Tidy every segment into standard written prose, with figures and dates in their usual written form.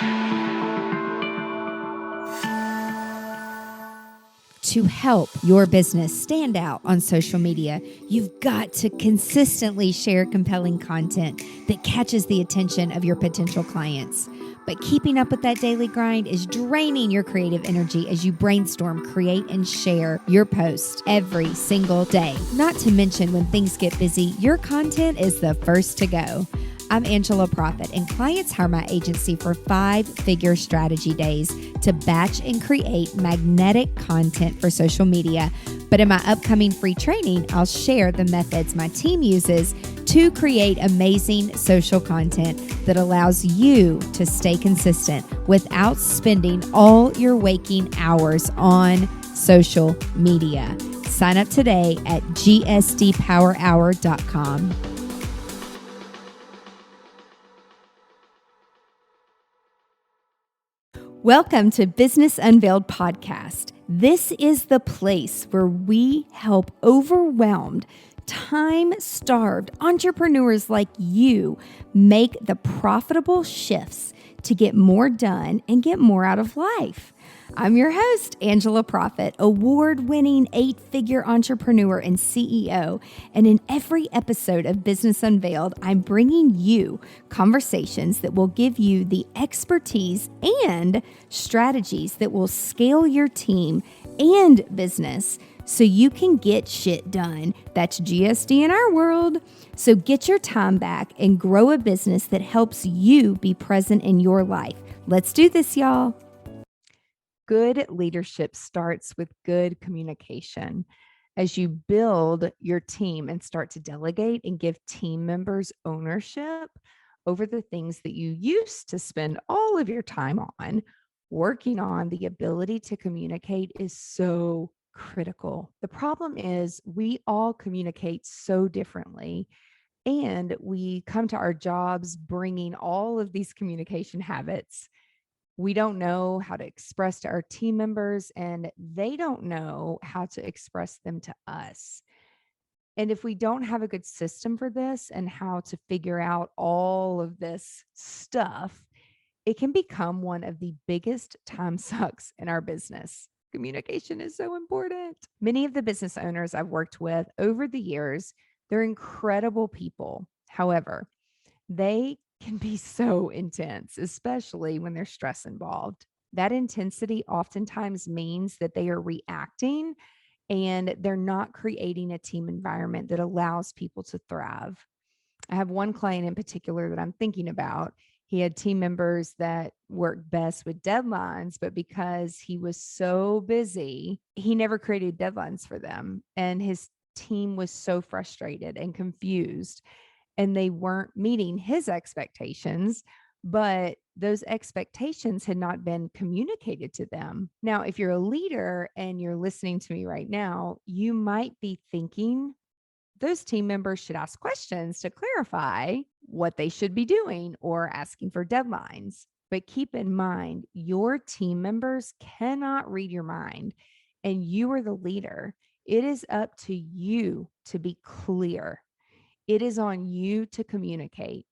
To help your business stand out on social media, you've got to consistently share compelling content that catches the attention of your potential clients. But keeping up with that daily grind is draining your creative energy as you brainstorm, create, and share your posts every single day. Not to mention, when things get busy, your content is the first to go. I'm Angela Proffitt, and clients hire my agency for 5-figure strategy days to batch and create magnetic content for social media. But in my upcoming free training, I'll share the methods my team uses to create amazing social content that allows you to stay consistent without spending all your waking hours on social media. Sign up today at gsdpowerhour.com. Welcome to Business Unveiled Podcast. This is the place where we help overwhelmed, time-starved entrepreneurs like you make the profitable shifts to get more done and get more out of life. I'm your host, Angela Proffitt, award-winning 8-figure entrepreneur and CEO. And in every episode of Business Unveiled, I'm bringing you conversations that will give you the expertise and strategies that will scale your team and business so you can get shit done. That's GSD in our world. So get your time back and grow a business that helps you be present in your life. Let's do this, y'all. Good leadership starts with good communication. As you build your team and start to delegate and give team members ownership over the things that you used to spend all of your time on, working on the ability to communicate is so critical. The problem is we all communicate so differently, and we come to our jobs bringing all of these communication habits. We don't know how to express to our team members, and they don't know how to express them to us. And if we don't have a good system for this and how to figure out all of this stuff, it can become one of the biggest time sucks in our business. Communication is so important. Many of the business owners I've worked with over the years, they're incredible people. However, they can be so intense, especially when there's stress involved. That intensity oftentimes means that they are reacting and they're not creating a team environment that allows people to thrive. I have one client in particular that I'm thinking about. He had team members that worked best with deadlines, but because he was so busy, he never created deadlines for them. And his team was so frustrated and confused, and they weren't meeting his expectations, but those expectations had not been communicated to them. Now, if you're a leader and you're listening to me right now, you might be thinking those team members should ask questions to clarify what they should be doing or asking for deadlines. But keep in mind, your team members cannot read your mind, and you are the leader. It is up to you to be clear. It is on you to communicate.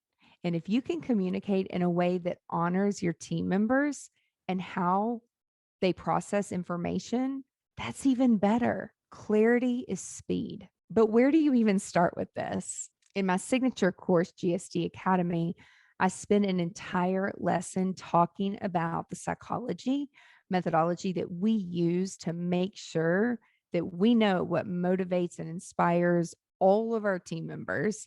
And if you can communicate in a way that honors your team members and how they process information, that's even better. Clarity is speed. But where do you even start with this? In my signature course, GSD Academy, I spend an entire lesson talking about the psychology methodology that we use to make sure that we know what motivates and inspires all of our team members.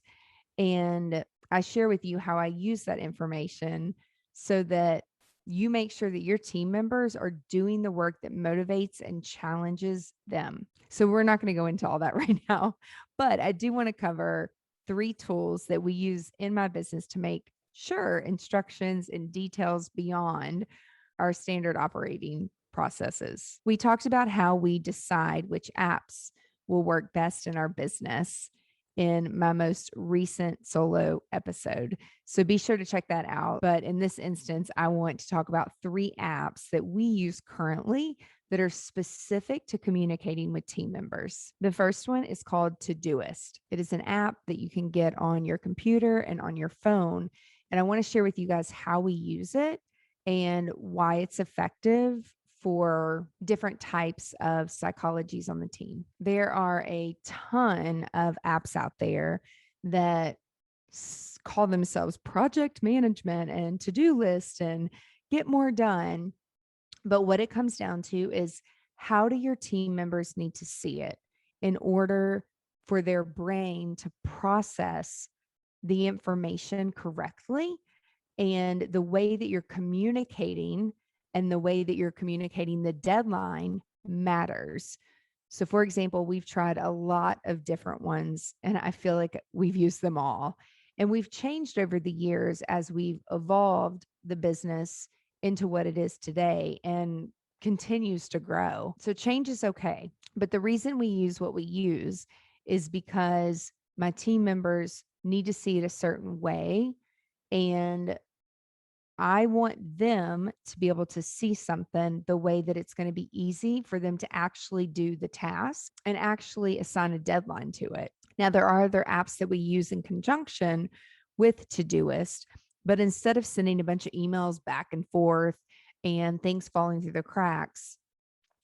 And I share with you how I use that information so that you make sure that your team members are doing the work that motivates and challenges them. So we're not going to go into all that right now, but I do want to cover 3 tools that we use in my business to make sure instructions and details beyond our standard operating processes. We talked about how we decide which apps will work best in our business in my most recent solo episode. So be sure to check that out. But in this instance, I want to talk about 3 apps that we use currently that are specific to communicating with team members. The first one is called Todoist. It is an app that you can get on your computer and on your phone. And I want to share with you guys how we use it and why it's effective for different types of psychologies on the team. There are a ton of apps out there that call themselves project management and to-do list and get more done. But what it comes down to is, how do your team members need to see it in order for their brain to process the information correctly? And the way that you're communicating and the way that you're communicating the deadline matters. So, for example, we've tried a lot of different ones, and I feel like we've used them all. And we've changed over the years as we've evolved the business into what it is today and continues to grow. So, change is okay. But the reason we use what we use is because my team members need to see it a certain way. And I want them to be able to see something the way that it's going to be easy for them to actually do the task and actually assign a deadline to it. Now, there are other apps that we use in conjunction with Todoist, but instead of sending a bunch of emails back and forth and things falling through the cracks,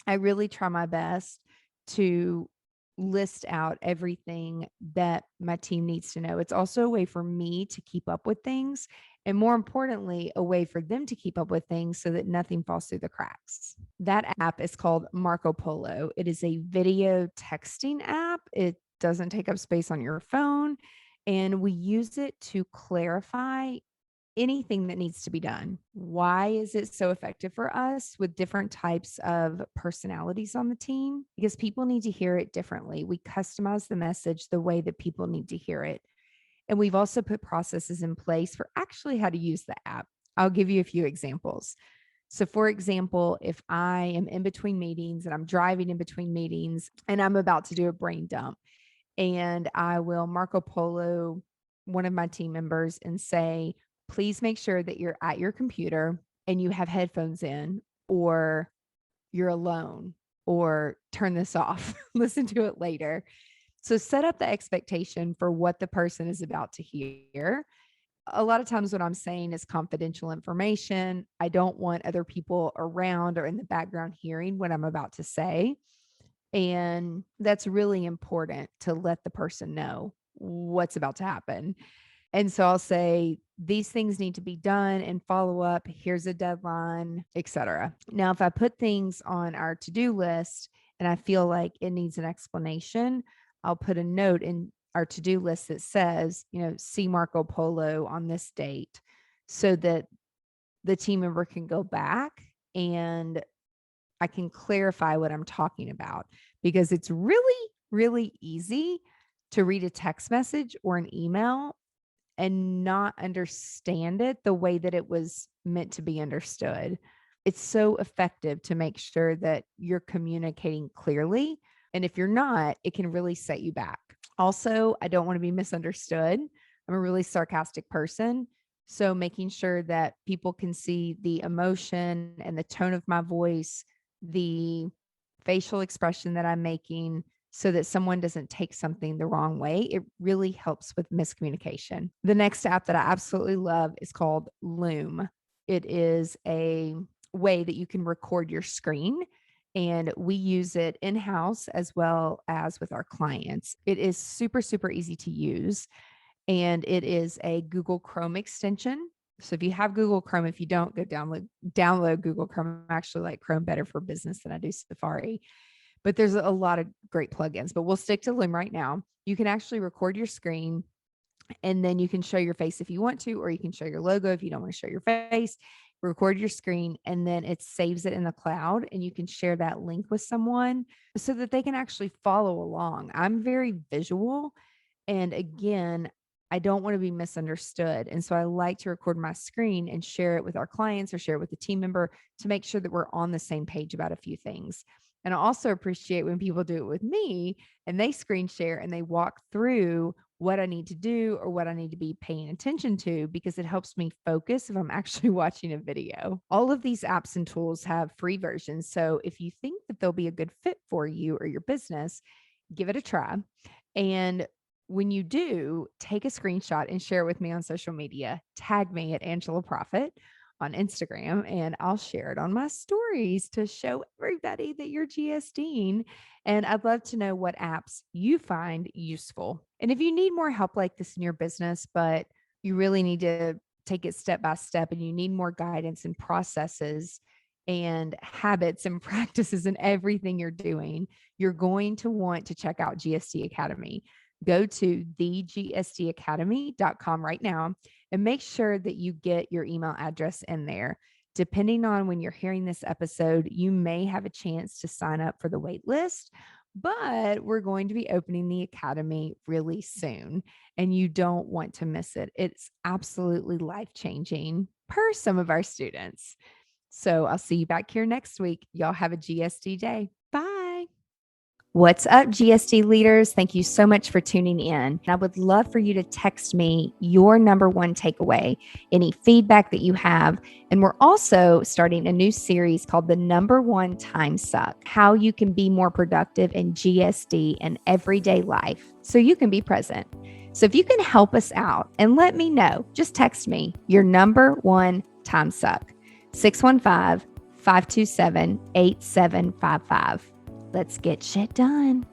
I really try my best to list out everything that my team needs to know. It's also a way for me to keep up with things, and more importantly, a way for them to keep up with things so that nothing falls through the cracks. That app is called Marco Polo. It is a video texting app. It doesn't take up space on your phone, and we use it to clarify anything that needs to be done. Why is it so effective for us with different types of personalities on the team? Because people need to hear it differently. We customize the message the way that people need to hear it. And we've also put processes in place for actually how to use the app. I'll give you a few examples. So, for example, if I am in between meetings and I'm driving in between meetings and I'm about to do a brain dump, and I will Marco Polo one of my team members and say, please make sure that you're at your computer and you have headphones in, or you're alone, or turn this off, listen to it later. So set up the expectation for what the person is about to hear. A lot of times what I'm saying is confidential information. I don't want other people around or in the background hearing what I'm about to say. And that's really important to let the person know what's about to happen. And so I'll say, these things need to be done and follow up. Here's a deadline, etc. Now, if I put things on our to-do list and I feel like it needs an explanation, I'll put a note in our to-do list that says, see Marco Polo on this date, so that the team member can go back and I can clarify what I'm talking about, because it's really, really easy to read a text message or an email and not understand it the way that it was meant to be understood. It's so effective to make sure that you're communicating clearly. And if you're not, it can really set you back. Also, I don't want to be misunderstood. I'm a really sarcastic person. So making sure that people can see the emotion and the tone of my voice, the facial expression that I'm making, so that someone doesn't take something the wrong way, it really helps with miscommunication. The next app that I absolutely love is called Loom. It is a way that you can record your screen, and we use it in-house as well as with our clients. It is super, super easy to use, and it is a Google Chrome extension. So if you have Google Chrome, if you don't, go download Google Chrome. I actually like Chrome better for business than I do Safari. But there's a lot of great plugins, but we'll stick to Loom right now. You can actually record your screen, and then you can show your face if you want to, or you can show your logo if you don't want to show your face. Record your screen, and then it saves it in the cloud, and you can share that link with someone so that they can actually follow along. I'm very visual, and again, I don't want to be misunderstood. And so I like to record my screen and share it with our clients or share it with the team member to make sure that we're on the same page about a few things. And I also appreciate when people do it with me and they screen share and they walk through what I need to do or what I need to be paying attention to, because it helps me focus if I'm actually watching a video. All of these apps and tools have free versions. So if you think that they'll be a good fit for you or your business, give it a try. And when you do, take a screenshot and share it with me on social media. Tag me at Angela Proffitt on Instagram, and I'll share it on my stories to show everybody that you're GSDing. And I'd love to know what apps you find useful. And if you need more help like this in your business, but you really need to take it step by step and you need more guidance and processes and habits and practices in everything you're doing, you're going to want to check out GSD Academy. Go to thegsdacademy.com right now and make sure that you get your email address in there. Depending on when you're hearing this episode, you may have a chance to sign up for the wait list, but we're going to be opening the academy really soon and you don't want to miss it. It's absolutely life-changing per some of our students. So I'll see you back here next week. Y'all have a GSD day. Bye. What's up, GSD leaders? Thank you so much for tuning in. I would love for you to text me your number one takeaway, any feedback that you have. And we're also starting a new series called The Number One Time Suck, how you can be more productive in GSD and everyday life so you can be present. So if you can help us out and let me know, just text me your number one time suck, 615-527-8755. Let's get shit done.